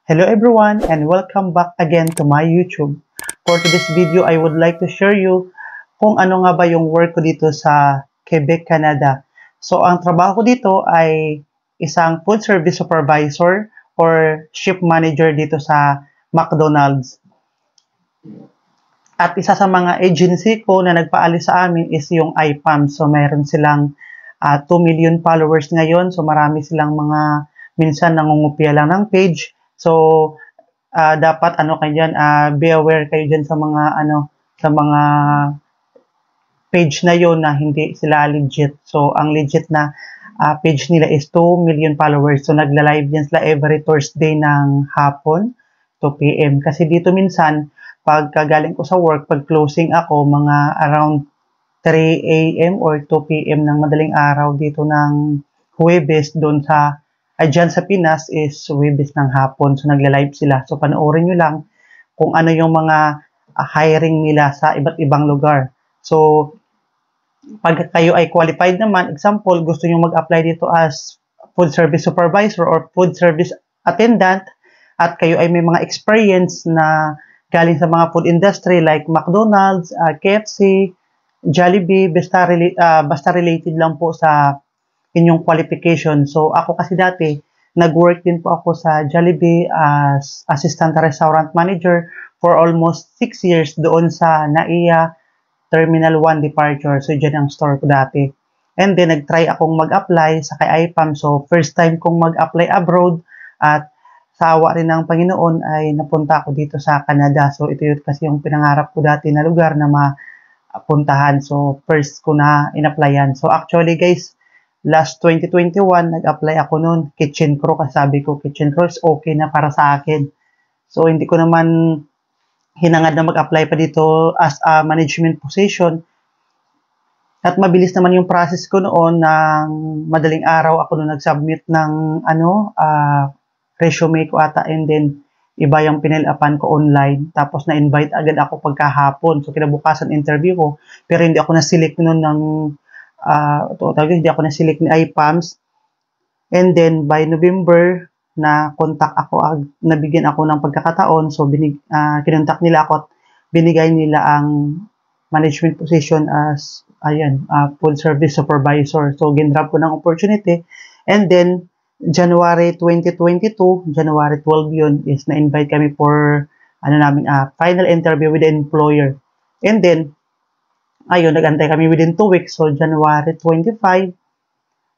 Hello everyone and welcome back again to my YouTube. For today's video, I would like to share you kung ano nga ba yung work ko dito sa Quebec, Canada. So, ang trabaho ko dito ay isang food service supervisor or shift manager dito sa McDonald's. At isa sa mga agency ko na nagpaalis sa amin is yung IPAM. So, mayroon silang 2 million followers ngayon. So, marami silang mga minsan nangungupya lang ng page. So, dapat kayo diyan, be aware kayo diyan sa mga page na 'yon na hindi sila legit. So, ang legit na page nila is 2 million followers. So, nagla-live yan sila every Thursday ng hapon, 2 PM. Kasi dito minsan, pag kagaling ko sa work, pag closing ako, mga around 3 AM or 2 PM ng madaling araw dito ng Huwebes doon sa dyan sa Pinas is Huwebes ng hapon. So, nagla-live sila. So, panoorin nyo lang kung ano yung mga hiring nila sa iba't ibang lugar. So, pag kayo ay qualified naman, example, gusto nyo mag-apply dito as food service supervisor or food service attendant at kayo ay may mga experience na galing sa mga food industry like McDonald's, KFC, Jollibee, basta related lang po sa inyong qualification. So, ako kasi dati, nag-work din po ako sa Jollibee as assistant restaurant manager for almost 6 years doon sa NAIA Terminal 1 Departure. So, dyan ang store ko dati. And then, nag-try akong mag-apply sa kay IPAM. So, first time kong mag-apply abroad at sa awa rin ng Panginoon ay napunta ako dito sa Canada. So, ito yun kasi yung pinangarap ko dati na lugar na mapuntahan. So, first ko na in-applyan. So, actually guys, last 2021, nag-apply ako noon, kitchen crew, kasi sabi ko, kitchen crew is okay na para sa akin. So, hindi ko naman hinangad na mag-apply pa dito as a management position. At mabilis naman yung process ko noon, ng madaling araw ako noon nag-submit ng resume ko ata, and then iba yung pinil-upan ko online. Tapos na-invite agad ako pagkahapon. So, kinabukasan interview ko, pero hindi ako na-select noon ng hindi ako na-select ni IPAMS. And then, by November, na-contact ako, nabigyan ako ng pagkakataon. So, kinontak nila ako at binigay nila ang management position as, food service supervisor. So, ginrab ko ng opportunity. And then, January 2022, January 12 yun, is na-invite kami for, final interview with the employer. And then, nag-antay kami within 2 weeks. So, January 25,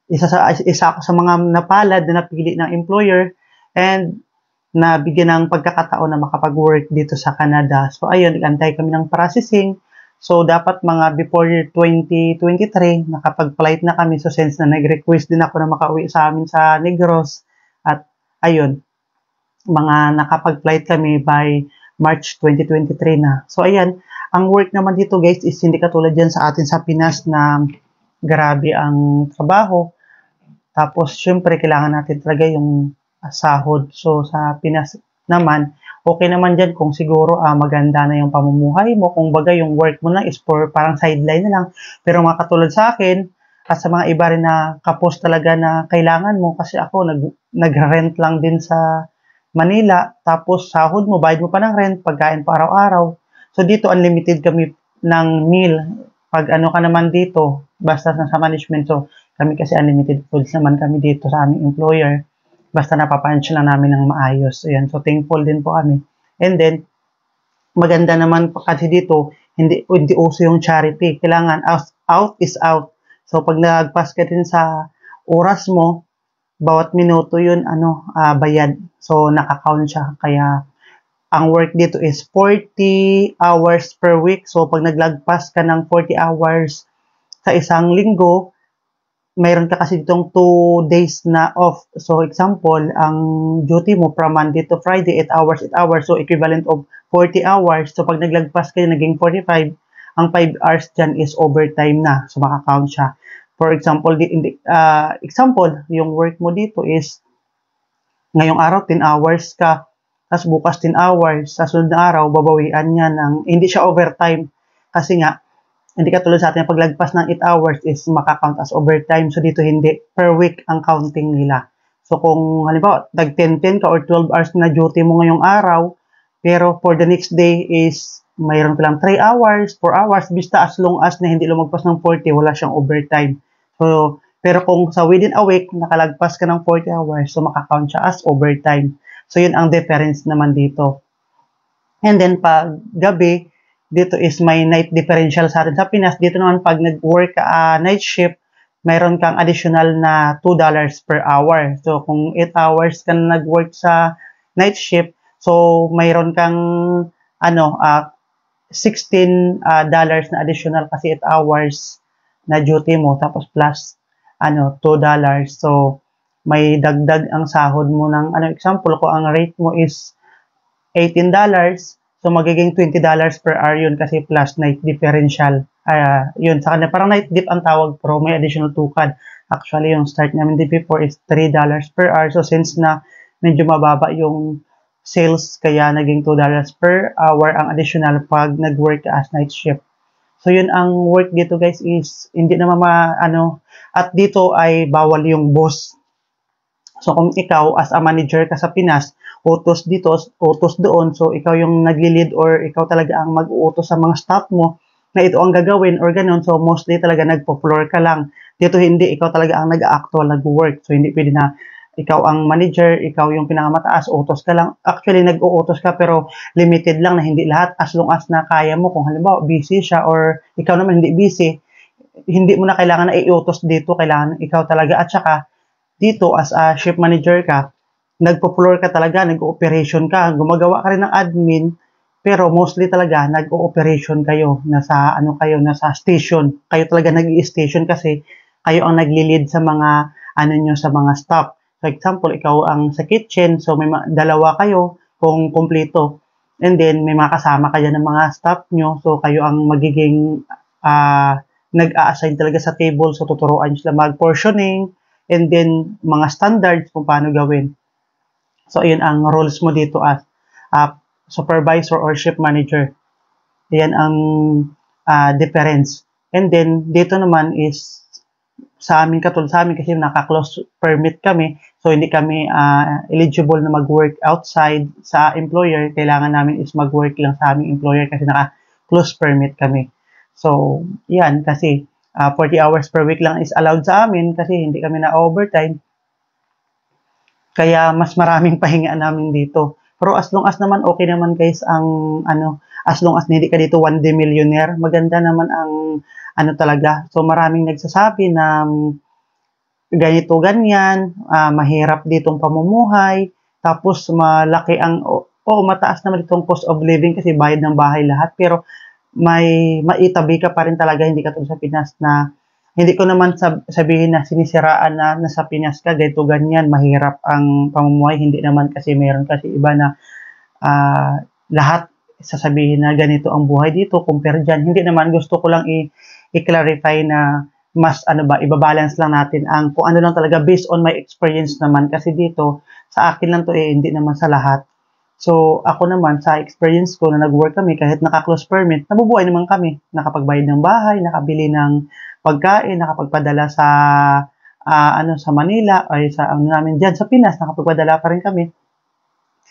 isa ako sa mga napalad na napili ng employer and nabigyan ng pagkakataon na makapag-work dito sa Canada. So, nag-antay kami ng processing. So, dapat mga before year 2023, nakapag-flight na kami. So, since na nag-request din ako na makauwi sa amin sa Negros. At, mga nakapag-flight kami by March 2023 na. So, ang work naman dito guys is hindi katulad dyan sa atin sa Pinas na grabe ang trabaho. Tapos, syempre, kailangan natin talaga yung sahod. So, sa Pinas naman, okay naman dyan kung siguro maganda na yung pamumuhay mo. Kung baga yung work mo na is for parang sideline na lang. Pero mga katulad sa akin, at sa mga iba rin na kapos talaga na kailangan mo, kasi ako nag-rent lang din sa Manila, tapos sahod mo, bayad mo pa ng rent, pagkain pa araw-araw. So dito unlimited kami ng meal. Pag ka naman dito, basta sa management, so kami kasi unlimited foods naman kami dito sa aming employer. Basta napapunch lang namin ng maayos. Ayan, so thankful din po kami. And then, maganda naman kasi dito, hindi uso yung charity. Kailangan out is out. So pag nagpass ka din sa oras mo, bawat minuto yun, bayad. So, nakakount siya. Kaya, ang work dito is 40 hours per week. So, pag naglagpas ka ng 40 hours sa isang linggo, mayroon ka kasi ditong 2 days na off. So, example, ang duty mo from Monday to Friday, 8 hours, 8 hours. So, equivalent of 40 hours. So, pag naglagpas ka, naging 45, ang 5 hours dyan is overtime na. So, makakount siya. For example, yung work mo dito is ngayong araw 10 hours ka, tapos bukas 10 hours, sa sunod na araw babawian niya hindi siya overtime kasi nga hindi katulad sa atin paglagpas ng 8 hours is makakount as overtime. So dito hindi, per week ang counting nila. So kung halimbawa tag 10-10 ka or 12 hours na duty mo ngayong araw, pero for the next day is mayroon ka lang 3 hours, 4 hours, basta as long as na hindi lumagpas ng 40, wala siyang overtime. So, pero kung sa within a week, nakalagpas ka ng 40 hours, so makakount siya as overtime. So, yun ang difference naman dito. And then, pag gabi, dito is may night differential sa atin sa Pinas. Dito naman, pag nag-work ka night shift, mayroon kang additional na $2 per hour. So, kung 8 hours ka na nag-work sa night shift, so mayroon kang $16 na additional kasi 8 hours na duty mo tapos plus $2. So may dagdag ang sahod mo ng example ko ang rate mo is $18, so magiging $20 per hour yun kasi plus night differential. Yun sa kanya parang night dip ang tawag pero may additional tukad. Actually yung start namin before is $3 per hour. So since na medyo mababa yung sales kaya naging $2 per hour ang additional pag nag-work as night shift. So yun ang work dito guys is hindi naman at dito ay bawal yung boss. So kung ikaw as a manager ka sa Pinas, utos dito, utos doon, so ikaw yung nagli-lead or ikaw talaga ang mag-uutos sa mga staff mo na ito ang gagawin or ganun. So mostly talaga nagpo-floor ka lang. Dito hindi, ikaw talaga ang nag-actual nag-work. So hindi pwede na ikaw ang manager, ikaw yung pinakamataas, utos ka lang. Actually, nag-uutos ka pero limited lang na hindi lahat as long as na kaya mo. Kung halimbawa, busy siya or ikaw naman hindi busy, hindi mo na kailangan na iutos dito. Kailangan ikaw talaga. At saka, dito as a shift manager ka, nagpo-floor ka talaga, nag-ooperation ka, gumagawa ka rin ng admin, pero mostly talaga nag-ooperation kayo, nasa nasa station. Kayo talaga nag-i-station kasi kayo ang nagli-lead sa mga sa mga staff. For example, ikaw ang sa kitchen, so may dalawa kayo kung kumpleto. And then, may mga kasama kayo ng mga staff nyo, so kayo ang magiging nag-a-assign talaga sa table, so tuturuan sila mag-portioning, and then mga standards kung paano gawin. So, ayun ang roles mo dito as supervisor or shift manager. Ayan ang difference. And then, dito naman is sa amin kasi naka-close permit kami, so hindi kami eligible na mag-work outside sa employer. Kailangan namin is mag-work lang sa aming employer kasi naka-close permit kami. So, yan kasi 40 hours per week lang is allowed sa amin kasi hindi kami na overtime. Kaya mas maraming pahinga namin dito. Pero as long as naman okay naman guys ang as long as hindi ka dito one day millionaire, maganda naman ang talaga. So maraming nagsasabi na ganito ganyan, mahirap ditong pamumuhay, tapos malaki ang mataas naman itong cost of living kasi bayad ng bahay lahat, pero may maitabi ka pa rin talaga, hindi ka tulad sa Pinas na hindi ko naman sabihin na sinisiraan na nasa Pinas ka, ganito ganyan, mahirap ang pamumuhay, hindi naman kasi meron kasi iba na lahat sasabihin na ganito ang buhay dito compare dyan. Hindi naman, gusto ko lang i-clarify na mas ibabalance lang natin ang kung ano lang talaga based on my experience naman kasi dito sa akin lang to hindi naman sa lahat. So ako naman sa experience ko na nag-work kami kahit naka-close permit, nabubuhay naman kami, nakapagbayad ng bahay, nakabili ng pagkain, nakapagpadala sa sa Manila ay sa namin diyan sa Pinas, nakapagpadala pa rin kami.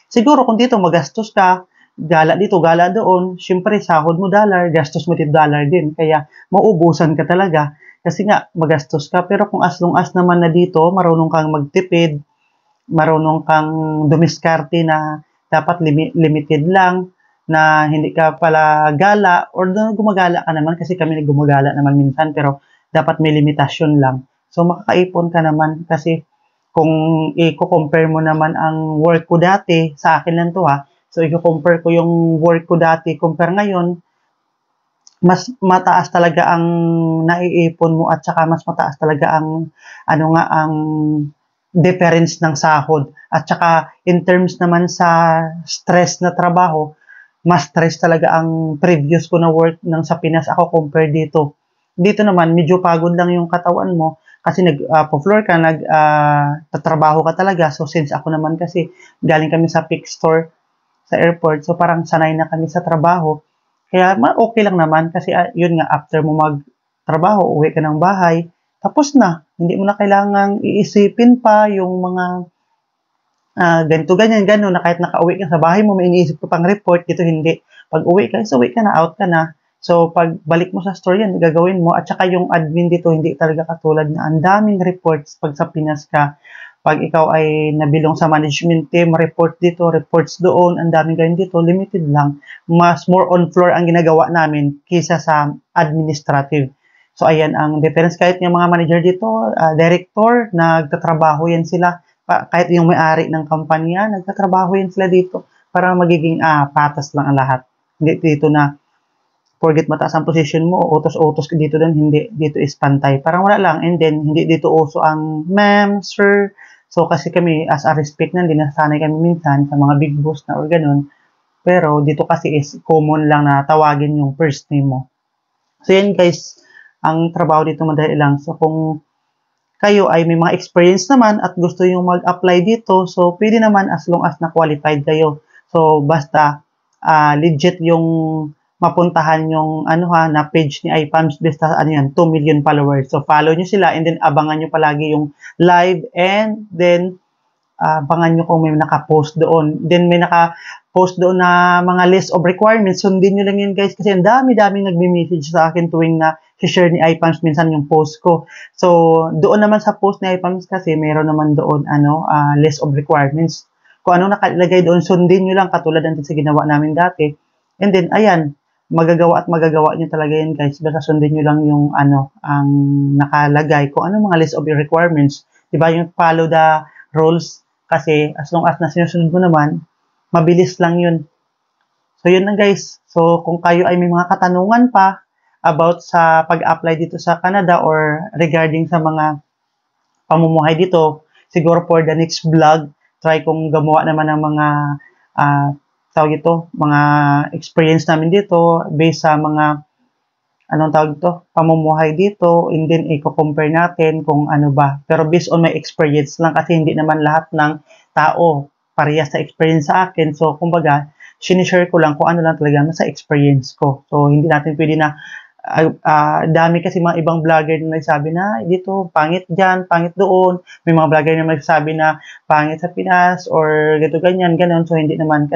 Siguro kung dito magastos ka, gala dito, gala doon, syempre sahod mo dollar, gastos mo $dollar din. Kaya mauubusan ka talaga kasi nga magastos ka. Pero kung as long as naman na dito, marunong kang magtipid, marunong kang dumiskarte na dapat limited lang, na hindi ka pala gala or gumagala ka naman kasi kami gumagala naman minsan pero dapat may limitasyon lang. So makakaipon ka naman kasi kung i-compare mo naman ang work ko dati, sa akin lang to so i-compare ko yung work ko dati, compare ngayon, mas mataas talaga ang naiipon mo at saka mas mataas talaga ang ang difference ng sahod. At saka in terms naman sa stress na trabaho, mas stress talaga ang previous ko na work ng sa Pinas ako compare dito. Dito naman, medyo pagod lang yung katawan mo kasi nag-floor ka, tatrabaho ka talaga. So, since ako naman kasi galing kami sa pick store sa airport, so parang sanay na kami sa trabaho. Kaya okay lang naman kasi yun nga, after mo magtrabaho, uwi ka ng bahay, tapos na. Hindi mo na kailangang iisipin pa yung mga ganito, ganyan, gano'n, na kahit nakauwi ka sa bahay mo, may iniisip ko pang report, dito hindi. Pag uwi ka, uwi ka na, out ka na. So, pag balik mo sa store yan, gagawin mo. At saka yung admin dito, hindi talaga katulad na ang daming reports pag sa Pinas ka. Pag ikaw ay nabilong sa management team, report dito, reports doon, ang daming ganyan dito, limited lang. Mas more on floor ang ginagawa namin kaysa sa administrative. So, ayan ang difference. Kahit yung mga manager dito, director, nagtatrabaho yan sila. Kahit yung may-ari ng kumpanya, nagtatrabaho yan sila dito para magiging patas lang ang lahat. Hindi dito na forget mataas ang position mo, utos-utos ka dito doon, hindi. Dito is pantay. Parang wala lang. And then, hindi dito uso ang ma'am, sir. So, kasi kami, as a respect na, dinasanay kami minsan sa mga big boss na or ganun. Pero, dito kasi is common lang na tawagin yung first name mo. So, yan guys, ang trabaho dito madali lang. So, kung kayo ay may mga experience naman at gusto yung mag-apply dito, so pwede naman as long as na-qualified kayo. So, basta legit yung mapuntahan yung na page ni iPalms, basta 2 million followers. So, follow nyo sila and then abangan nyo palagi yung live and then abangan nyo kung may naka-post doon. Then may naka-post doon na mga list of requirements. Sundin nyo lang yun guys kasi ang dami-daming nagme-message sa akin tuwing na share ni iPalms minsan yung post ko. So, doon naman sa post ni iPalms kasi meron naman doon list of requirements. Kung ano nakalagay doon, sundin nyo lang katulad natin sa ginawa namin dati. And then, ayan, magagawa nyo talaga yun guys. Basta sundin nyo lang yung ang nakalagay. Kung ano mga list of requirements. Diba yung follow the rules. Kasi as long as na sinusunod mo naman, mabilis lang yun. So, yun lang guys. So, kung kayo ay may mga katanungan pa about sa pag-apply dito sa Canada or regarding sa mga pamumuhay dito, siguro for the next vlog, try kong gumawa naman ng mga mga experience namin dito based sa mga pamumuhay dito, and then i-compare natin kung ano ba. Pero based on my experience lang kasi hindi naman lahat ng tao parehas sa experience sa akin. So, kumbaga, sinishare ko lang kung ano lang talaga sa experience ko. So, hindi natin pwede na dami kasi mga ibang vlogger na nagsabi na dito, pangit dyan, pangit doon. May mga vlogger na nagsabi na pangit sa Pinas or ganito, ganyan, ganon. So, hindi naman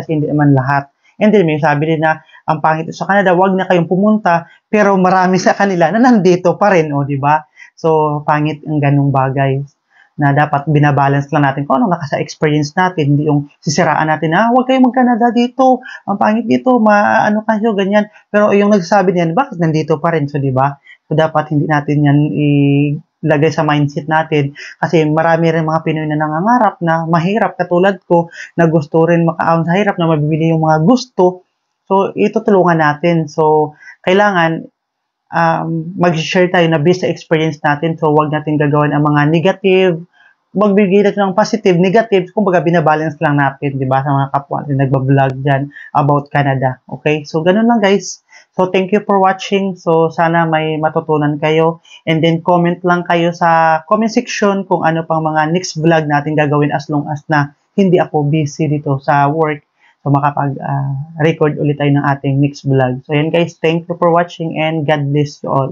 lahat. And then, may sabi din na ang pangit sa Canada, wag na kayong pumunta, pero marami sa kanila na nandito pa rin, di ba? So, pangit ang ganung bagay na dapat binabalance lang natin kung anong nakasa-experience natin, hindi yung sisiraan natin na, wag kayong mag-Canada dito, ang pangit dito, kayo, ganyan. Pero yung nagsasabi niyan, bakit nandito pa rin? So, di ba? So, dapat hindi natin yan ilagay sa mindset natin kasi marami rin mga Pinoy na nangangarap na mahirap katulad ko na gusto rin makaahon sa hirap na mabibili yung mga gusto. So, itutulungan natin. So, kailangan mag-share tayo na based sa experience natin. So, wag natin gagawin ang mga negative. Magbigay natin ng positive, negative. Kumbaga, binabalance lang natin, di ba? Sa mga kapwa natin nagbablog dyan about Canada. Okay? So, ganun lang guys. So, thank you for watching. So, sana may matutunan kayo. And then, comment lang kayo sa comment section kung ano pang mga next vlog natin gagawin as long as na hindi ako busy dito sa work. So, makapag-record ulit tayo ng ating next vlog. So, yan guys. Thank you for watching and God bless you all.